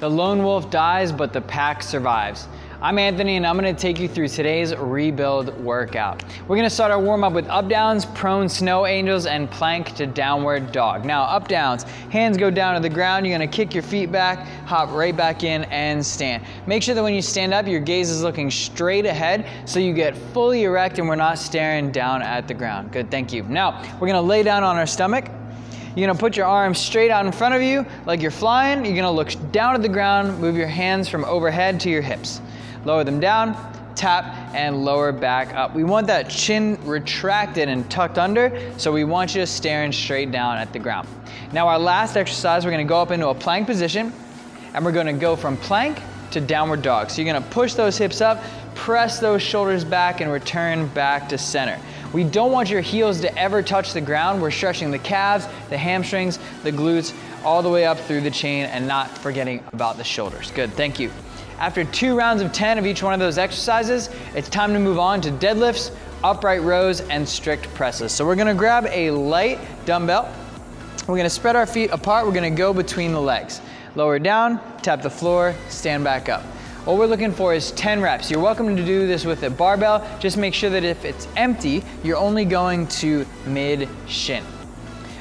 The lone wolf dies, but the pack survives. I'm Anthony, and I'm gonna take you through today's rebuild workout. We're gonna start our warm-up with up downs, prone snow angels, and plank to downward dog. Now, up downs, hands go down to the ground, you're gonna kick your feet back, hop right back in, and stand. Make sure that when you stand up, your gaze is looking straight ahead so you get fully erect and we're not staring down at the ground. Good, thank you. Now, we're gonna lay down on our stomach. You're gonna put your arms straight out in front of you like you're flying. You're gonna look down at the ground, move your hands from overhead to your hips. Lower them down, tap, and lower back up. We want that chin retracted and tucked under, so we want you staring straight down at the ground. Now our last exercise, we're gonna go up into a plank position, and we're gonna go from plank to downward dog. So you're gonna push those hips up, press those shoulders back, and return back to center. We don't want your heels to ever touch the ground. We're stretching the calves, the hamstrings, the glutes, all the way up through the chain, and not forgetting about the shoulders. Good, thank you. After 2 rounds of 10 of each one of those exercises, it's time to move on to deadlifts, upright rows, and strict presses. So we're gonna grab a light dumbbell. We're gonna spread our feet apart. We're gonna go between the legs. Lower down, tap the floor, stand back up. What we're looking for is 10 reps. You're welcome to do this with a barbell. Just make sure that if it's empty, you're only going to mid-shin.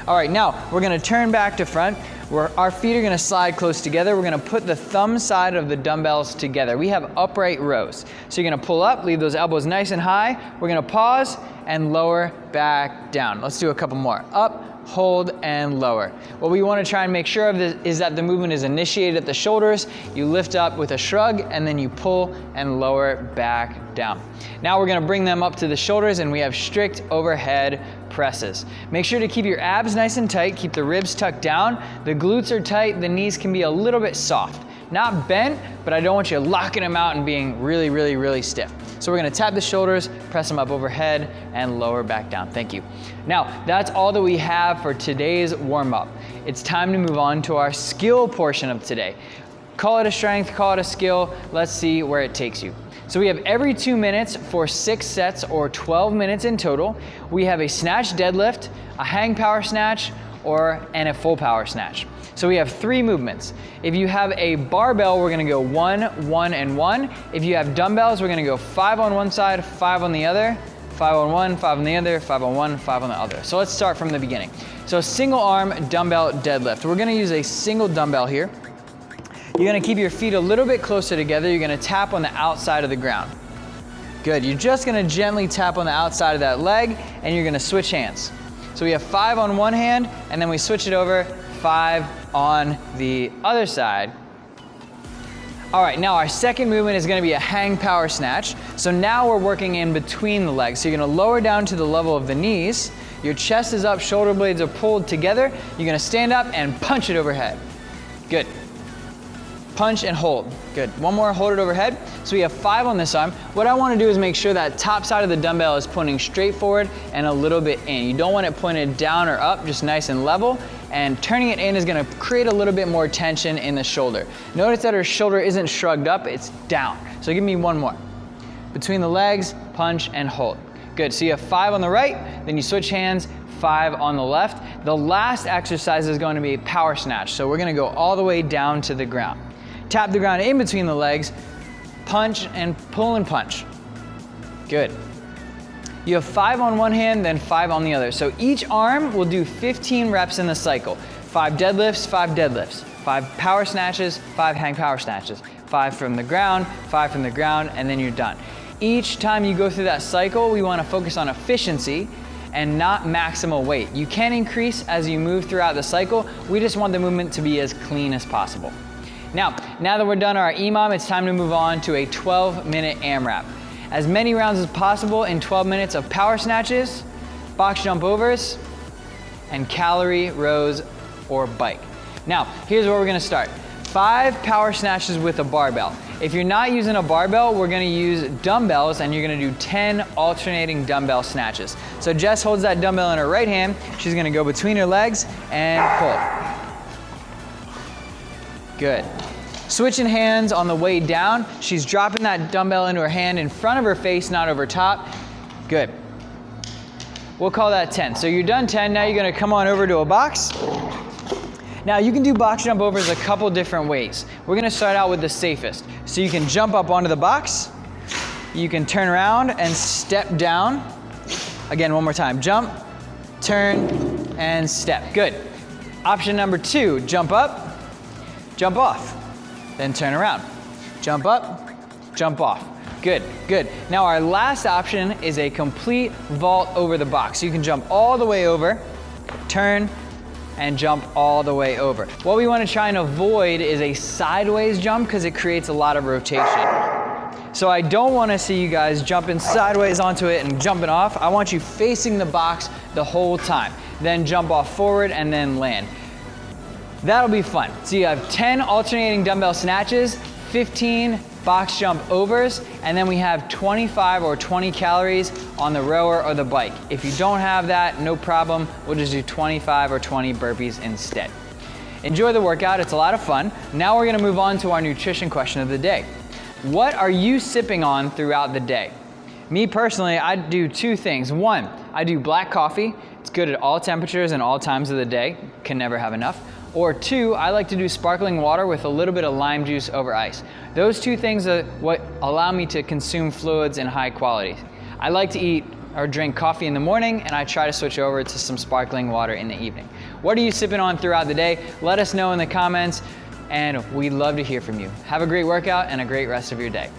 All right, now we're gonna turn back to front. Our feet are gonna slide close together. We're gonna put the thumb side of the dumbbells together. We have upright rows. So you're gonna pull up, leave those elbows nice and high. We're gonna pause and lower back down. Let's do a couple more. Up, hold, and lower. What we wanna try and make sure of is that the movement is initiated at the shoulders. You lift up with a shrug, and then you pull and lower back down. Now we're gonna bring them up to the shoulders, and we have strict overhead presses. Make sure to keep your abs nice and tight, keep the ribs tucked down. The glutes are tight, the knees can be a little bit soft. Not bent, but I don't want you locking them out and being really, really, really stiff. So we're gonna tap the shoulders, press them up overhead, and lower back down. Thank you. Now, that's all that we have for today's warm-up. It's time to move on to our skill portion of today. Call it a strength, call it a skill. Let's see where it takes you. So we have every 2 minutes for 6 sets or 12 minutes in total. We have a snatch deadlift, a hang power snatch, and a full power snatch. So we have 3 movements. If you have a barbell, we're gonna go 1, 1, and 1. If you have dumbbells, we're gonna go 5 on one side, 5 on the other, 5 on one, 5 on the other, 5 on one, 5 on the other. So let's start from the beginning. So single arm dumbbell deadlift. We're gonna use a single dumbbell here. You're gonna keep your feet a little bit closer together. You're gonna tap on the outside of the ground. Good, you're just gonna gently tap on the outside of that leg, and you're gonna switch hands. So we have 5 on one hand, and then we switch it over, 5 on the other side. All right, now our second movement is gonna be a hang power snatch. So now we're working in between the legs. So you're gonna lower down to the level of the knees. Your chest is up, shoulder blades are pulled together. You're gonna stand up and punch it overhead. Good. Punch and hold. Good. One more, hold it overhead. So we have 5 on this arm. What I want to do is make sure that top side of the dumbbell is pointing straight forward and a little bit in. You don't want it pointed down or up, just nice and level. And turning it in is going to create a little bit more tension in the shoulder. Notice that her shoulder isn't shrugged up, it's down. So give me one more. Between the legs, punch and hold. Good. So you have 5 on the right, then you switch hands, 5 on the left. The last exercise is going to be a power snatch. So we're going to go all the way down to the ground. Tap the ground in between the legs, punch and pull and punch. Good. You have 5 on one hand, then 5 on the other. So each arm will do 15 reps in the cycle. 5 deadlifts, 5 deadlifts. 5 power snatches, 5 hang power snatches. 5 from the ground, 5 from the ground, and then you're done. Each time you go through that cycle, we want to focus on efficiency and not maximal weight. You can increase as you move throughout the cycle. We just want the movement to be as clean as possible. Now that we're done our EMOM, it's time to move on to a 12-minute AMRAP. As many rounds as possible in 12 minutes of power snatches, box jump overs, and calorie rows or bike. Now, here's where we're gonna start. 5 power snatches with a barbell. If you're not using a barbell, we're gonna use dumbbells, and you're gonna do 10 alternating dumbbell snatches. So Jess holds that dumbbell in her right hand. She's gonna go between her legs and pull. Good. Switching hands on the way down. She's dropping that dumbbell into her hand in front of her face, not over top. Good. We'll call that 10. So you're done 10. Now you're gonna come on over to a box. Now you can do box jump overs a couple different ways. We're gonna start out with the safest. So you can jump up onto the box, you can turn around and step down. Again, one more time, jump, turn, and step, good. Option number 2, jump up, jump off, then turn around. Jump up, jump off. Good, good. Now our last option is a complete vault over the box. You can jump all the way over, turn, and jump all the way over. What we want to try and avoid is a sideways jump because it creates a lot of rotation. So I don't want to see you guys jumping sideways onto it and jumping off. I want you facing the box the whole time. Then jump off forward and then land. That'll be fun. So you have 10 alternating dumbbell snatches, 15 box jump overs, and then we have 25 or 20 calories on the rower or the bike. If you don't have that, no problem. We'll just do 25 or 20 burpees instead. Enjoy the workout, it's a lot of fun. Now we're gonna move on to our nutrition question of the day. What are you sipping on throughout the day? Me personally, I do 2 things. 1, I do black coffee. It's good at all temperatures and all times of the day. Can never have enough. Or 2, I like to do sparkling water with a little bit of lime juice over ice. Those 2 things are what allow me to consume fluids in high quality. I like to eat or drink coffee in the morning, and I try to switch over to some sparkling water in the evening. What are you sipping on throughout the day? Let us know in the comments, and we'd love to hear from you. Have a great workout and a great rest of your day.